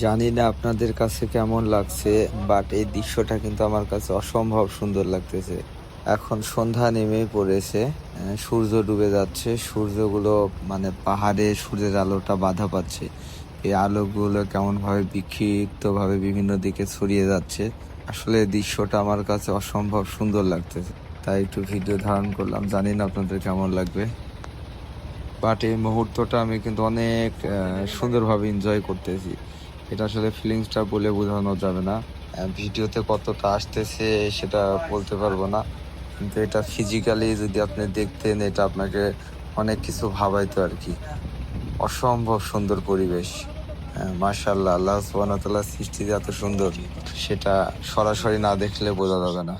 জানি না আপনাদের কাছে কেমন লাগছে, বাট এই দৃশ্যটা কিন্তু আমার কাছে অসম্ভব সুন্দর লাগতেছে। এখন সন্ধ্যা নেমে পড়েছে, সূর্য ডুবে যাচ্ছে। সূর্যগুলো মানে পাহাড়ে সূর্যের আলোটা বাধা পাচ্ছে। এই আলোগুলো কেমন ভাবে বিক্ষিপ্ত ভাবে বিভিন্ন দিকে ছড়িয়ে যাচ্ছে। আসলে এই দৃশ্যটা আমার কাছে অসম্ভব সুন্দর লাগতেছে, তাই একটু ভিডিও ধারণ করলাম। জানি না আপনাদের কেমন লাগবে, বাট এই মুহূর্তটা আমি কিন্তু অনেক সুন্দরভাবে এনজয় করতেছি। এটা আসলে ফিলিংসটা বলে বোঝানো যাবে না। ভিডিওতে কতটা আসতেছে সেটা বলতে পারবো না, কিন্তু এটা ফিজিক্যালি যদি আপনি দেখতেন, এটা আপনাকে অনেক কিছু ভাবাইতো আর কি। অসম্ভব সুন্দর পরিবেশ। মাশাআল্লাহ, আল্লাহ সুবহানাহু ওয়া তাআলার সৃষ্টি যে এত সুন্দর, সেটা সরাসরি না দেখলে বোঝা যাবে না।